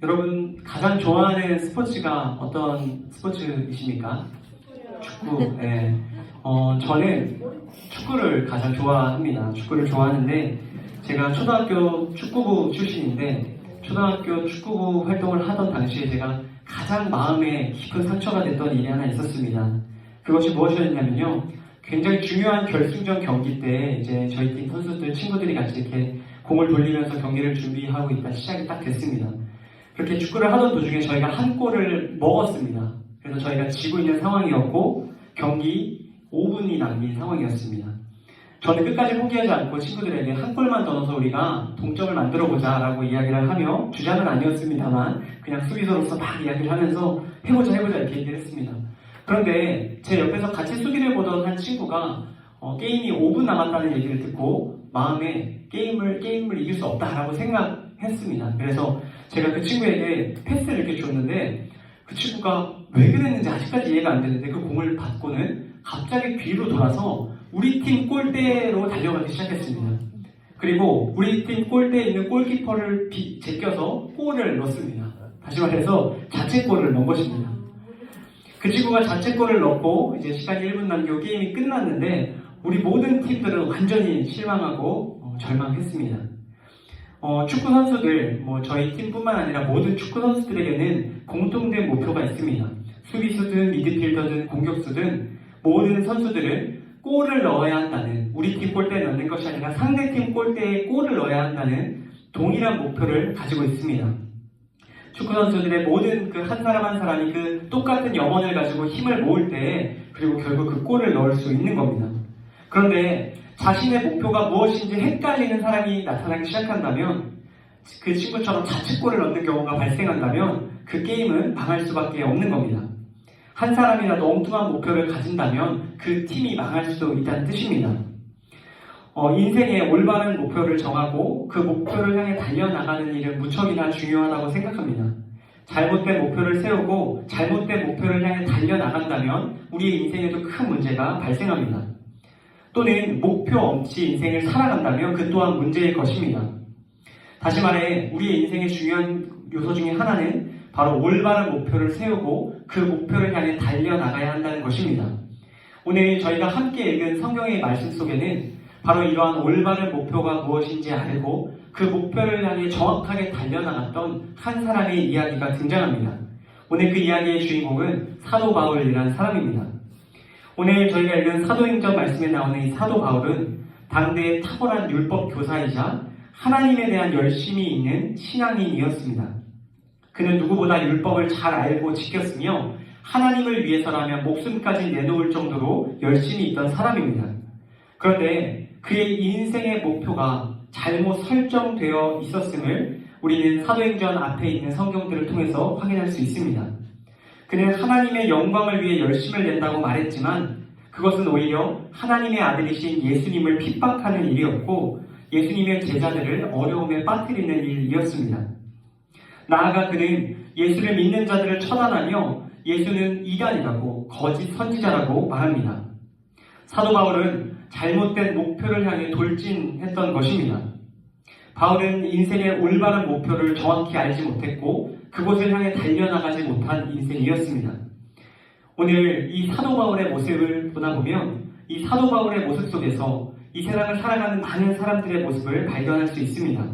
여러분 가장 좋아하는 스포츠가 어떤 스포츠이십니까? 축구. 네. 저는 축구를 가장 좋아합니다. 축구를 좋아하는데 제가 초등학교 축구부 출신인데 초등학교 축구부 활동을 하던 당시에 제가 가장 마음에 깊은 상처가 됐던 일이 하나 있었습니다. 그것이 무엇이었냐면요. 굉장히 중요한 결승전 경기 때 이제 저희 팀 선수들 친구들이 같이 이렇게 공을 돌리면서 경기를 준비하고 있다 시작이 딱 됐습니다. 그렇게 축구를 하던 도중에 저희가 한 골을 먹었습니다. 그래서 저희가 지고 있는 상황이었고 경기 5분이 남긴 상황이었습니다. 저는 끝까지 포기하지 않고 친구들에게 한 골만 더 넣어서 우리가 동점을 만들어보자 라고 이야기를 하며 주장은 아니었습니다만 그냥 수비수로서 막 이야기를 하면서 해보자 이렇게 얘기를 했습니다. 그런데 제 옆에서 같이 수비를 보던 한 친구가 게임이 5분 남았다는 얘기를 듣고 마음에 게임을 이길 수 없다라고 생각했습니다. 그래서 제가 그 친구에게 패스를 이렇게 줬는데 그 친구가 왜 그랬는지 아직까지 이해가 안 되는데 그 공을 받고는 갑자기 뒤로 돌아서 우리 팀 골대로 달려가기 시작했습니다. 그리고 우리 팀 골대에 있는 골키퍼를 제껴서 골을 넣습니다. 다시 말해서 자책골을 넣은 것입니다. 그 친구가 자책골을 넣고 이제 시간이 1분 남기고 게임이 끝났는데 우리 모든 팀들은 완전히 실망하고 절망했습니다. 축구 선수들, 저희 팀뿐만 아니라 모든 축구 선수들에게는 공통된 목표가 있습니다. 수비수든 미드필더든 공격수든 모든 선수들은 골을 넣어야 한다는, 우리 팀 골대에 넣는 것이 아니라 상대팀 골대에 골을 넣어야 한다는 동일한 목표를 가지고 있습니다. 축구 선수들의 모든 그 한 사람 한 사람이 그 똑같은 영혼을 가지고 힘을 모을 때 그리고 결국 그 골을 넣을 수 있는 겁니다. 그런데 자신의 목표가 무엇인지 헷갈리는 사람이 나타나기 시작한다면 그 친구처럼 자책골을 넣는 경우가 발생한다면 그 게임은 망할 수밖에 없는 겁니다. 한 사람이라도 엉뚱한 목표를 가진다면 그 팀이 망할 수도 있다는 뜻입니다. 인생의 올바른 목표를 정하고 그 목표를 향해 달려나가는 일은 무척이나 중요하다고 생각합니다. 잘못된 목표를 세우고 잘못된 목표를 향해 달려나간다면 우리의 인생에도 큰 문제가 발생합니다. 또는 목표 없이 인생을 살아간다면 그 또한 문제일 것입니다. 다시 말해 우리의 인생의 중요한 요소 중에 하나는 바로 올바른 목표를 세우고 그 목표를 향해 달려나가야 한다는 것입니다. 오늘 저희가 함께 읽은 성경의 말씀 속에는 바로 이러한 올바른 목표가 무엇인지 알고 그 목표를 향해 정확하게 달려나갔던 한 사람의 이야기가 등장합니다. 오늘 그 이야기의 주인공은 사도 바울이라는 사람입니다. 오늘 저희가 읽은 사도행전 말씀에 나오는 이 사도 바울은 당대의 탁월한 율법 교사이자 하나님에 대한 열심이 있는 신앙인이었습니다. 그는 누구보다 율법을 잘 알고 지켰으며 하나님을 위해서라면 목숨까지 내놓을 정도로 열심히 있던 사람입니다. 그런데 그의 인생의 목표가 잘못 설정되어 있었음을 우리는 사도행전 앞에 있는 성경들을 통해서 확인할 수 있습니다. 그는 하나님의 영광을 위해 열심을 낸다고 말했지만 그것은 오히려 하나님의 아들이신 예수님을 핍박하는 일이었고 예수님의 제자들을 어려움에 빠뜨리는 일이었습니다. 나아가 그는 예수를 믿는 자들을 처단하며 예수는 이단이라고 거짓 선지자라고 말합니다. 사도 바울은 잘못된 목표를 향해 돌진했던 것입니다. 바울은 인생의 올바른 목표를 정확히 알지 못했고 그곳을 향해 달려나가지 못한 인생이었습니다. 오늘 이 사도 바울의 모습을 보다 보면 이 사도 바울의 모습 속에서 이 세상을 살아가는 많은 사람들의 모습을 발견할 수 있습니다.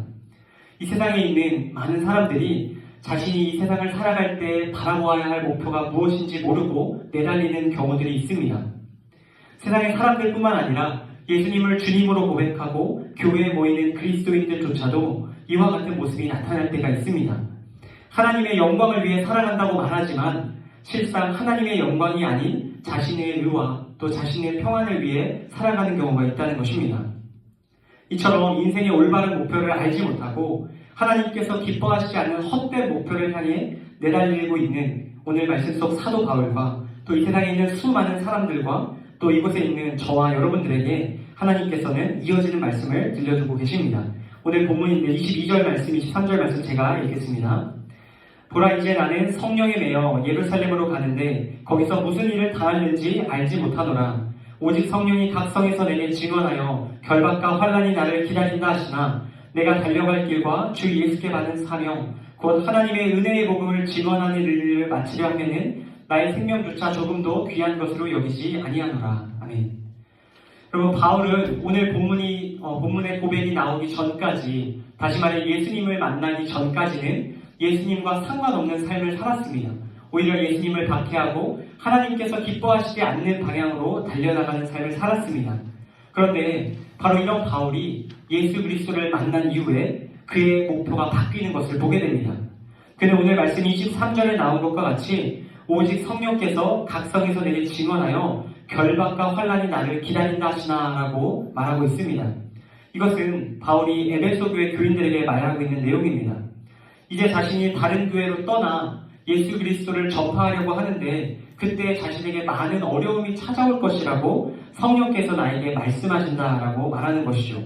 이 세상에 있는 많은 사람들이 자신이 이 세상을 살아갈 때 바라보아야 할 목표가 무엇인지 모르고 내달리는 경우들이 있습니다. 세상의 사람들뿐만 아니라 예수님을 주님으로 고백하고 교회에 모이는 그리스도인들조차도 이와 같은 모습이 나타날 때가 있습니다. 하나님의 영광을 위해 살아간다고 말하지만 실상 하나님의 영광이 아닌 자신의 의와 또 자신의 평안을 위해 살아가는 경우가 있다는 것입니다. 이처럼 인생의 올바른 목표를 알지 못하고 하나님께서 기뻐하시지 않는 헛된 목표를 향해 내달리고 있는 오늘 말씀 속 사도 바울과 또 이 세상에 있는 수많은 사람들과 또 이곳에 있는 저와 여러분들에게 하나님께서는 이어지는 말씀을 들려주고 계십니다. 오늘 본문인데 22절 말씀, 23절 말씀 제가 읽겠습니다. 보라 이제 나는 성령에 매여 예루살렘으로 가는데 거기서 무슨 일을 당하는지 알지 못하노라. 오직 성령이 각 성에서 내게 증언하여 결박과 환난이 나를 기다린다 하시나 내가 달려갈 길과 주 예수께 받은 사명 곧 하나님의 은혜의 복음을 증언하는 일을 마치려 하면은 나의 생명조차 조금도 귀한 것으로 여기지 아니하노라. 아멘. 여러분, 바울은 오늘 본문의 고백이 나오기 전까지, 다시 말해 예수님을 만나기 전까지는 예수님과 상관없는 삶을 살았습니다. 오히려 예수님을 박해하고 하나님께서 기뻐하시지 않는 방향으로 달려나가는 삶을 살았습니다. 그런데 바로 이런 바울이 예수 그리스도를 만난 이후에 그의 목표가 바뀌는 것을 보게 됩니다. 그는 오늘 말씀 23절에 나온 것과 같이 오직 성령께서 각성에서 내게 증언하여 결박과 환난이 나를 기다린다 하시나라고 말하고 있습니다. 이것은 바울이 에베소 교회 교인들에게 말하고 있는 내용입니다. 이제 자신이 다른 교회로 떠나 예수 그리스도를 전파하려고 하는데 그때 자신에게 많은 어려움이 찾아올 것이라고 성령께서 나에게 말씀하신다라고 말하는 것이죠.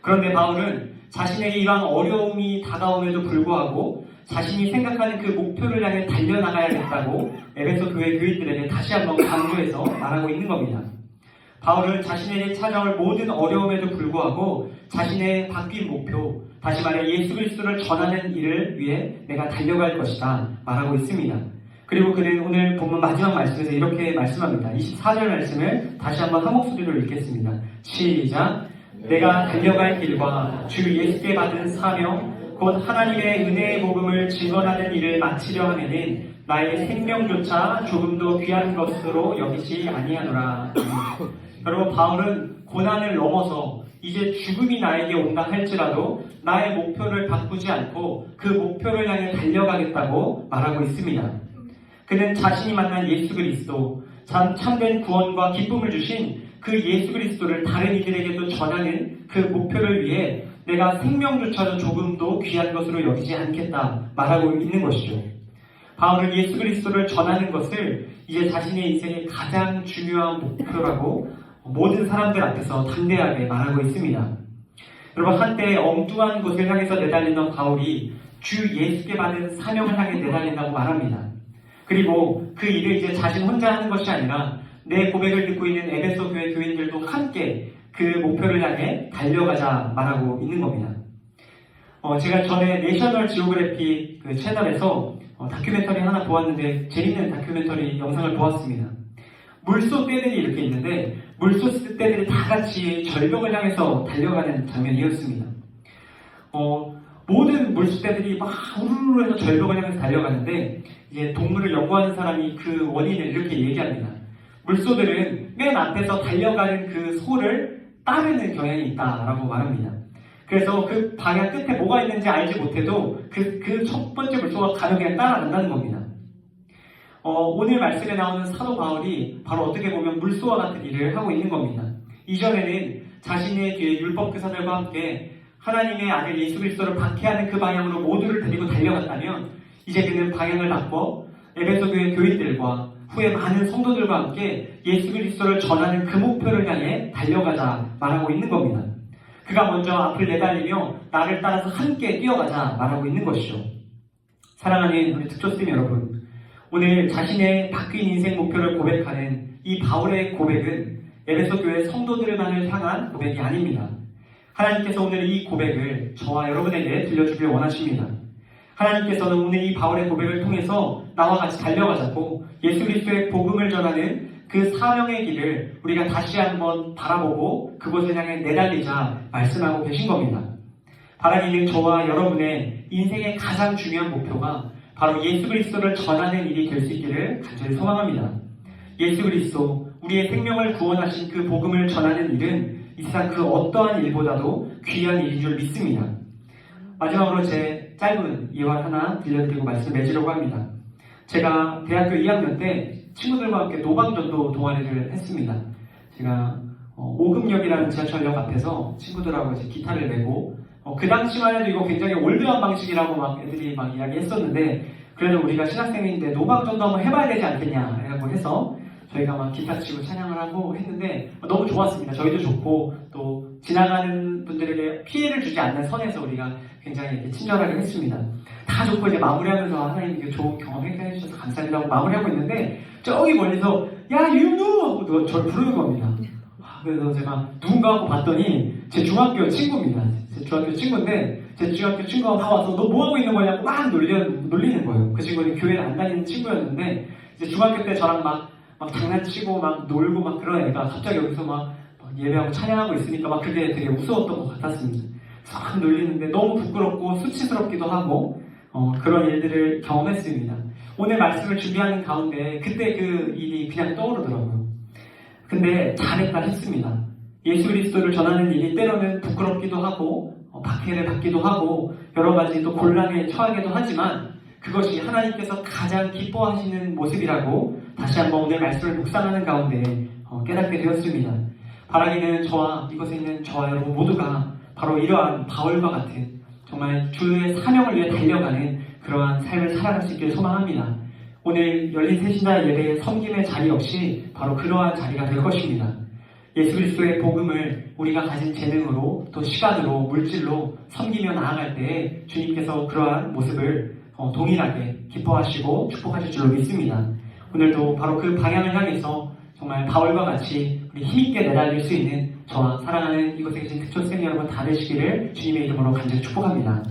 그런데 바울은 자신에게 이러한 어려움이 다가옴에도 불구하고 자신이 생각하는 그 목표를 향해 달려나가야겠다고 에베소 교회 교인들에게 다시 한번 강조해서 말하고 있는 겁니다. 바울은 자신에게 찾아올 모든 어려움에도 불구하고 자신의 바뀐 목표, 다시 말해 예수 그리스도를 전하는 일을 위해 내가 달려갈 것이다 말하고 있습니다. 그리고 그는 오늘 본문 마지막 말씀에서 이렇게 말씀합니다. 24절 말씀을 다시 한번 한 목소리로 읽겠습니다. 시작! 내가 달려갈 길과 주 예수께 받은 사명 곧 하나님의 은혜의 복음을 증언하는 일을 마치려 하면은 나의 생명조차 조금도 귀한 것으로 여기지 아니하노라. 여러분, 바울은 고난을 넘어서 이제 죽음이 나에게 온다 할지라도 나의 목표를 바꾸지 않고 그 목표를 향해 달려가겠다고 말하고 있습니다. 그는 자신이 만난 예수 그리스도, 참된 구원과 기쁨을 주신 그 예수 그리스도를 다른 이들에게도 전하는 그 목표를 위해 내가 생명조차도 조금도 귀한 것으로 여기지 않겠다 말하고 있는 것이죠. 바울은 예수 그리스도를 전하는 것을 이제 자신의 인생의 가장 중요한 목표라고 모든 사람들 앞에서 담대하게 말하고 있습니다. 여러분, 한때 엉뚱한 곳을 향해서 내달리던 바울이 주 예수께 받은 사명을 향해 내달린다고 말합니다. 그리고 그 일을 이제 자신 혼자 하는 것이 아니라 내 고백을 듣고 있는 에베소 교회 교인들도 함께 그 목표를 향해 달려가자 말하고 있는 겁니다. 제가 전에 내셔널 지오그래피 그 채널에서 다큐멘터리 하나 보았는데 재밌는 다큐멘터리 영상을 보았습니다. 물소 떼들이 이렇게 있는데 물소 떼들이 다 같이 절벽을 향해서 달려가는 장면이었습니다. 모든 물소 떼들이 막 우르르 해서 절벽을 향해서 달려가는데 이제 동물을 연구하는 사람이 그 원인을 이렇게 얘기합니다. 물소들은 맨 앞에서 달려가는 그 소를 따르는 경향이 있다라고 말합니다. 그래서 그 방향 끝에 뭐가 있는지 알지 못해도 그 첫 번째 물소가 가면 그냥 따라간다는 겁니다. 오늘 말씀에 나오는 사도 바울이 바로 어떻게 보면 물소와 같은 일을 하고 있는 겁니다. 이전에는 자신의 뒤에 율법교사들과 함께 하나님의 아들 예수 그리스도를 박해하는 그 방향으로 모두를 데리고 달려갔다면 이제 그는 방향을 바꿔 에베소 교회 교인들과 후에 많은 성도들과 함께 예수 그리스도를 전하는 그 목표를 향해 달려가자 말하고 있는 겁니다. 그가 먼저 앞을 내달리며 나를 따라서 함께 뛰어가자 말하고 있는 것이죠. 사랑하는 우리 특조스팀 여러분, 오늘 자신의 바뀐 인생 목표를 고백하는 이 바울의 고백은 에베소 교회 성도들만을 향한 고백이 아닙니다. 하나님께서 오늘 이 고백을 저와 여러분에게 들려주길 원하십니다. 하나님께서는 오늘 이 바울의 고백을 통해서 나와 같이 달려가자고 예수 그리스도의 복음을 전하는 그 사명의 길을 우리가 다시 한번 바라보고 그곳을 향해 내달리자 말씀하고 계신 겁니다. 바라기는 저와 여러분의 인생의 가장 중요한 목표가 바로 예수 그리스도를 전하는 일이 될 수 있기를 간절히 소망합니다. 예수 그리스도, 우리의 생명을 구원하신 그 복음을 전하는 일은 이 세상 그 어떠한 일보다도 귀한 일인 줄 믿습니다. 마지막으로 제 짧은 이완 하나 들려드리고 말씀을 맺으려고 합니다. 제가 대학교 2학년 때 친구들과 함께 노방전도 동아리를 했습니다. 제가 오금역이라는 지하철역 앞에서 친구들하고 이제 기타를 메고 그 당시만 해도 이거 굉장히 올드한 방식이라고 막 애들이 막 이야기했었는데 그래도 우리가 신학생인데 노방전도 한번 해봐야 되지 않겠냐 라고 해서 저희가 막 기타 치고 찬양을 하고 했는데 너무 좋았습니다. 저희도 좋고 또 지나가는 분들에게 피해를 주지 않는 선에서 우리가 굉장히 이렇게 친절하게 했습니다. 다 좋고 이제 마무리하면서 하나님 좋은 경험 해주셔서 감사합니다 하고 마무리하고 있는데 저기 멀리서 야 윤우! 하고 누가 저를 부르는 겁니다. 그래서 제가 누군가 하고 봤더니 제 중학교 친구입니다. 제 중학교 친구인데 제 중학교 친구가 막 와서 너 뭐하고 있는 거냐고 막 놀리는 거예요. 그 친구는 교회를 안 다니는 친구였는데 이제 중학교 때 저랑 막 장난치고 막 놀고 막 그런 애가 갑자기 여기서 막 예배하고 찬양하고 있으니까 막 그게 되게 무서웠던 것 같았습니다. 막 놀리는데 너무 부끄럽고 수치스럽기도 하고 그런 일들을 경험했습니다. 오늘 말씀을 준비하는 가운데 그때 그 일이 그냥 떠오르더라고요. 근데 잘했다 싶습니다. 예수 그리스도를 전하는 일이 때로는 부끄럽기도 하고 박해를 받기도 하고 여러 가지 또 곤란에 처하기도 하지만 그것이 하나님께서 가장 기뻐하시는 모습이라고 다시 한번 오늘 말씀을 묵상하는 가운데 깨닫게 되었습니다. 바라기는 저와 이곳에 있는 저와 여러분 모두가 바로 이러한 바울과 같은 정말 주의 사명을 위해 달려가는 그러한 삶을 살아갈 수 있길 소망합니다. 오늘 열린 새신자 예배의 섬김의 자리 역시 바로 그러한 자리가 될 것입니다. 예수 그리스도의 복음을 우리가 가진 재능으로 또 시간으로 물질로 섬기며 나아갈 때 주님께서 그러한 모습을 동일하게 기뻐하시고 축복하실 줄로 믿습니다. 오늘도 바로 그 방향을 향해서 정말 바울과 같이 우리 힘있게 내달릴 수 있는 저와 사랑하는 이곳에 계신 특촌쌤 여러분 다 되시기를 주님의 이름으로 간절히 축복합니다.